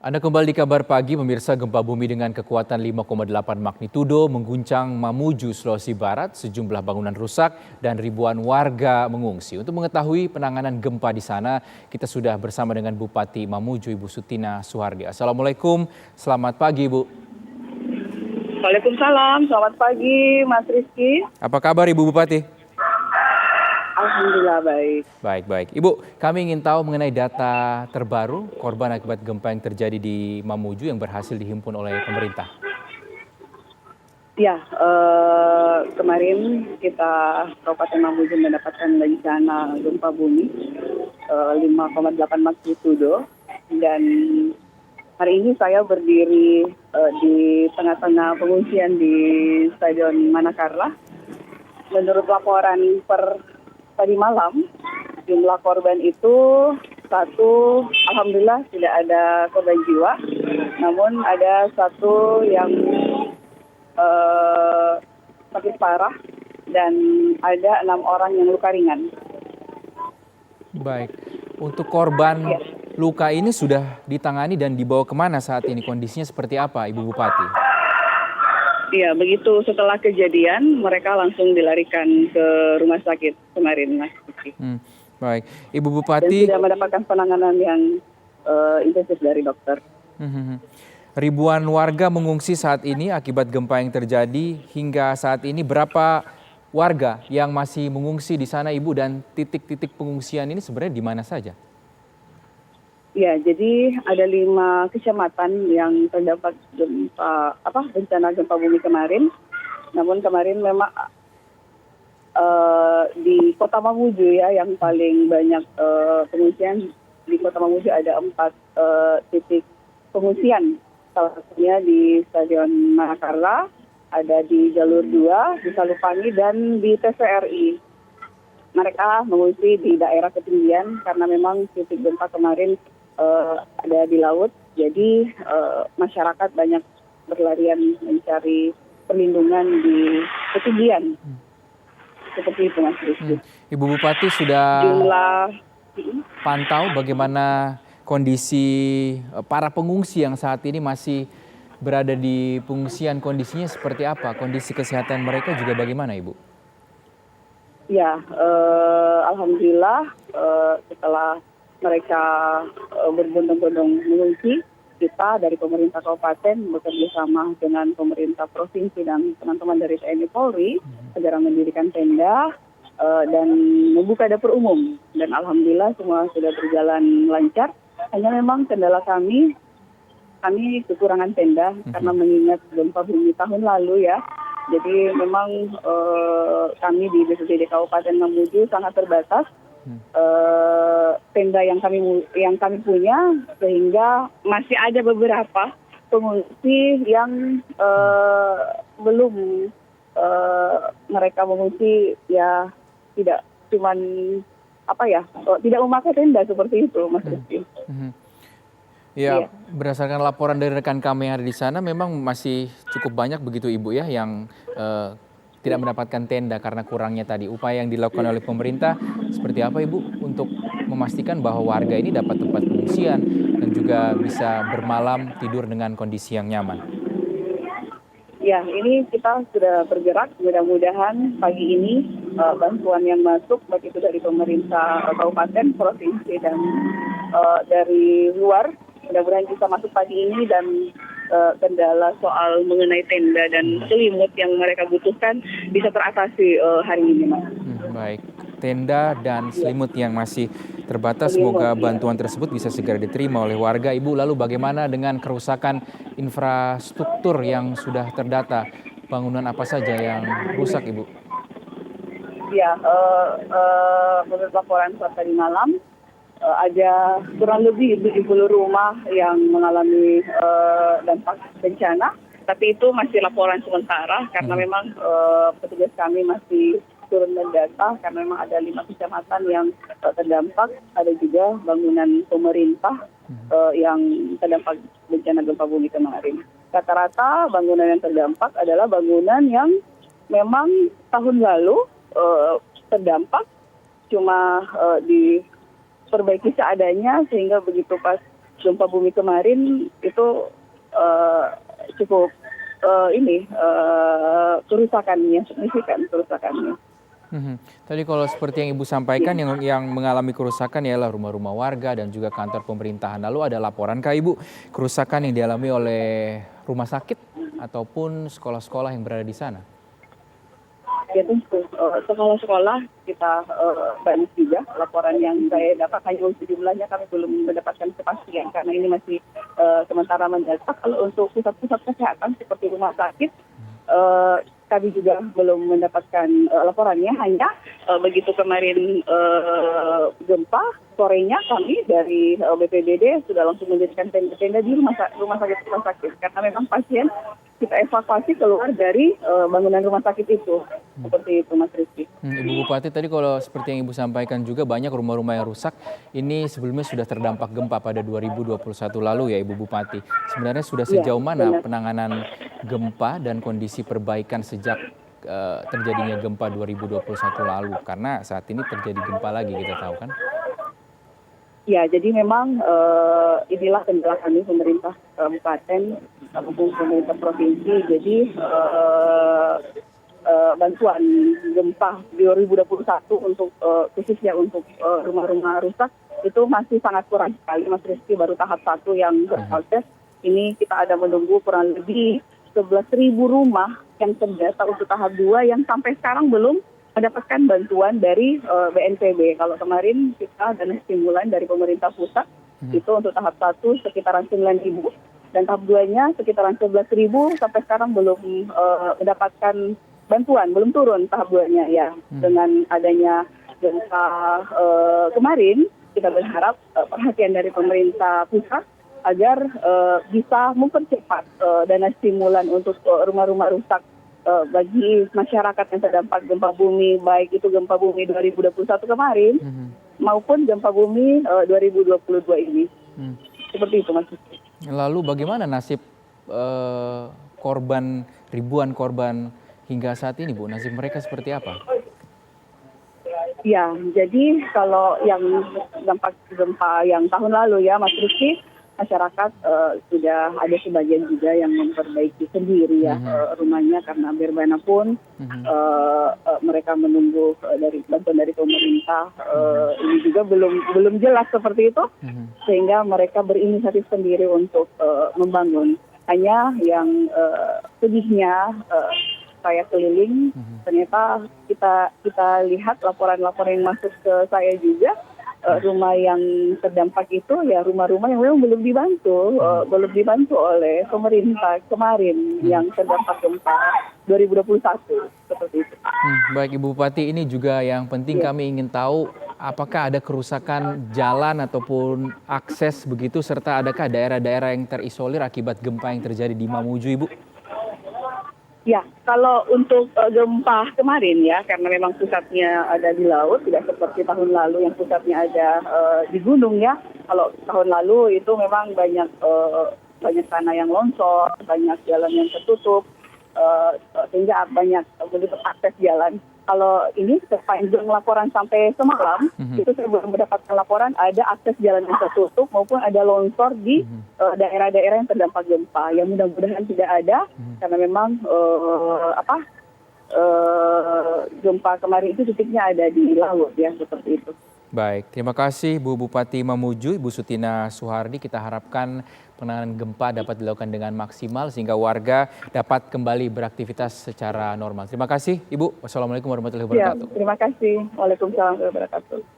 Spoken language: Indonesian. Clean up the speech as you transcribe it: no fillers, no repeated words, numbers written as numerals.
Anda kembali di Kabar Pagi, pemirsa. Gempa bumi dengan kekuatan 5,8 magnitudo mengguncang Mamuju, Sulawesi Barat. Sejumlah bangunan rusak dan ribuan warga mengungsi. Untuk mengetahui penanganan gempa di sana, kita sudah bersama dengan Bupati Mamuju, Ibu Sutina Suhardi. Assalamualaikum, selamat pagi Ibu. Waalaikumsalam, selamat pagi Mas Rizky. Apa kabar Ibu Bupati? Alhamdulillah baik. Baik. Ibu, kami ingin tahu mengenai data terbaru korban akibat gempa yang terjadi di Mamuju yang berhasil dihimpun oleh pemerintah. Ya, kemarin kita Kabupaten Mamuju mendapatkan bencana gempa bumi 5,8 magnitudo, dan hari ini saya berdiri di tengah-tengah pengungsian di Stadion Manakarlah. Menurut laporan per tadi malam, jumlah korban itu satu, alhamdulillah tidak ada korban jiwa, namun ada satu yang sakit parah dan ada 6 orang yang luka ringan. Baik, untuk korban luka ini sudah ditangani dan dibawa kemana saat ini? Kondisinya seperti apa, Ibu Bupati? Iya, begitu setelah kejadian mereka langsung dilarikan ke rumah sakit kemarin, Mas. Baik, Ibu Dan Bupati. sudah mendapatkan penanganan yang intensif dari dokter. Ribuan warga mengungsi saat ini akibat gempa yang terjadi. Hingga saat ini berapa warga yang masih mengungsi di sana, Ibu, dan titik-titik pengungsian ini sebenarnya di mana saja? Ya, jadi ada 5 kecamatan yang terdapat bencana gempa bumi kemarin. Namun kemarin memang di Kota Mamuju ya yang paling banyak pengungsian. Di Kota Mamuju ada 4 titik pengungsian. Salah satunya di Stadion Manakarlah, ada di Jalur 2, di Salupangi, dan di TVRI. Mereka mengungsi di daerah ketinggian karena memang titik gempa kemarin ada di laut, jadi masyarakat banyak berlarian mencari perlindungan di ketinggian. Seperti itu, Mas Rizky. Ibu Bupati sudah pantau bagaimana kondisi para pengungsi yang saat ini masih berada di pengungsian, kondisinya seperti apa? Kondisi kesehatan mereka juga bagaimana, Ibu? Ya, alhamdulillah setelah mereka berbondong-bondong mengungsi, kita dari pemerintah kabupaten bekerja sama dengan pemerintah provinsi dan teman-teman dari TNI Polri segera mendirikan tenda dan membuka dapur umum. Dan alhamdulillah semua sudah berjalan lancar. Hanya memang kendala kami kekurangan tenda karena mengingat gempa bumi tahun lalu ya. Jadi memang kami di BPBD Kabupaten Mamuju sangat terbatas tenda yang kami punya, sehingga masih ada beberapa pengungsi yang belum mereka mengungsi ya tidak cuman tidak memakai tenda seperti itu, Mas Rizky. Ya, berdasarkan laporan dari rekan kami yang ada di sana, memang masih cukup banyak begitu Ibu ya yang tidak mendapatkan tenda karena kurangnya tadi. Upaya yang dilakukan oleh pemerintah seperti apa, Ibu, untuk memastikan bahwa warga ini dapat tempat pengungsian dan juga bisa bermalam tidur dengan kondisi yang nyaman? Ya, ini kita sudah bergerak. Mudah-mudahan pagi ini bantuan yang masuk, baik itu dari pemerintah kabupaten, provinsi, dan dari luar, mudah-mudahan bisa masuk pagi ini, dan kendala soal mengenai tenda dan selimut yang mereka butuhkan bisa teratasi hari ini, Mas. Baik, tenda dan selimut yang masih terbatas, semoga bantuan tersebut bisa segera diterima oleh warga. Ibu, lalu bagaimana dengan kerusakan infrastruktur yang sudah terdata? Bangunan apa saja yang rusak, Ibu? Ya, menurut laporan tadi malam, ada kurang lebih 70 rumah yang mengalami dampak bencana, tapi itu masih laporan sementara karena memang petugas kami masih turun mendata karena memang ada 5 kecamatan yang terdampak, ada juga bangunan pemerintah yang terdampak bencana gempa bumi kemarin. Rata-rata bangunan yang terdampak adalah bangunan yang memang tahun lalu terdampak, cuma diperbaiki seadanya sehingga begitu pas gempa bumi kemarin itu cukup kerusakannya signifikan kerusakannya. Tadi kalau seperti yang Ibu sampaikan yang mengalami kerusakan ialah rumah-rumah warga dan juga kantor pemerintahan. Lalu ada laporan kah Ibu kerusakan yang dialami oleh rumah sakit ataupun sekolah-sekolah yang berada di sana? Ya tentu sekolah-sekolah kita banyak juga laporan yang saya dapat, hanya untuk jumlahnya kami belum mendapatkan kepastian karena ini masih sementara mendata. Kalau untuk pusat-pusat kesehatan seperti rumah sakit kami juga belum mendapatkan laporannya, hanya begitu kemarin gempa sorenya kami dari BPBD sudah langsung mendirikan tenda-tenda di rumah sakit karena memang pasien kita evakuasi keluar dari bangunan rumah sakit itu. Seperti itu Mas Rizky. Ibu Bupati, tadi kalau seperti yang Ibu sampaikan juga banyak rumah-rumah yang rusak. Ini sebelumnya sudah terdampak gempa pada 2021 lalu ya Ibu Bupati. Sebenarnya sudah sejauh mana penanganan gempa dan kondisi perbaikan sejak terjadinya gempa 2021 lalu? Karena saat ini terjadi gempa lagi, kita tahu kan? Ya, jadi memang inilah kendala kami pemerintah kabupaten maupun pemerintah provinsi. Jadi bantuan gempa 2021 untuk khususnya untuk rumah-rumah rusak itu masih sangat kurang sekali, Mas Rizky. Baru tahap 1 yang berproses. Ini kita ada menunggu kurang lebih 11.000 rumah yang terdata untuk tahap 2 yang sampai sekarang belum mendapatkan bantuan dari BNPB. Kalau kemarin kita dana stimulan dari pemerintah pusat itu untuk tahap 1 sekitaran 9.000 dan tahap 2-nya sekitaran 11.000 sampai sekarang belum mendapatkan bantuan, belum turun tahap 2-nya ya. Dengan adanya gempa kemarin kita berharap perhatian dari pemerintah pusat agar bisa mempercepat dana stimulan untuk rumah-rumah rusak bagi masyarakat yang terdampak gempa bumi, baik itu gempa bumi 2021 kemarin maupun gempa bumi 2022 ini. Seperti itu Mas. Lalu bagaimana nasib ribuan korban hingga saat ini Bu? Nasib mereka seperti apa? Ya, jadi kalau yang dampak gempa yang tahun lalu ya Mas Rizky, masyarakat sudah ada sebagian juga yang memperbaiki sendiri ya rumahnya karena biar bagaimanapun mereka menunggu dari bantuan dari pemerintah. Ini juga belum jelas seperti itu sehingga mereka berinisiatif sendiri untuk membangun. Hanya yang sedihnya saya keliling ternyata kita lihat laporan-laporan yang masuk ke saya juga. Rumah yang terdampak itu ya rumah-rumah yang memang belum dibantu oleh pemerintah kemarin yang terdampak gempa 2021 seperti itu. Baik Ibu Bupati, ini juga yang penting kami ingin tahu apakah ada kerusakan jalan ataupun akses begitu, serta adakah daerah-daerah yang terisolir akibat gempa yang terjadi di Mamuju Ibu? Ya, kalau untuk gempa kemarin ya, karena memang pusatnya ada di laut, tidak seperti tahun lalu yang pusatnya ada di gunung ya. Kalau tahun lalu itu memang banyak tanah yang longsor, banyak jalan yang tertutup, sehingga banyak menutup akses jalan. Kalau ini sepanjang laporan sampai semalam, itu saya belum mendapatkan laporan ada akses jalan yang tertutup maupun ada longsor di daerah-daerah yang terdampak gempa. Yang mudah-mudahan tidak ada, karena memang gempa kemarin itu titiknya ada di laut ya, seperti itu. Baik, terima kasih Bu Bupati Mamuju, Ibu Sutina Suhardi. Kita harapkan penanganan gempa dapat dilakukan dengan maksimal sehingga warga dapat kembali beraktivitas secara normal. Terima kasih Ibu. Wassalamualaikum warahmatullahi wabarakatuh. Ya, terima kasih. Waalaikumsalam warahmatullahi wabarakatuh.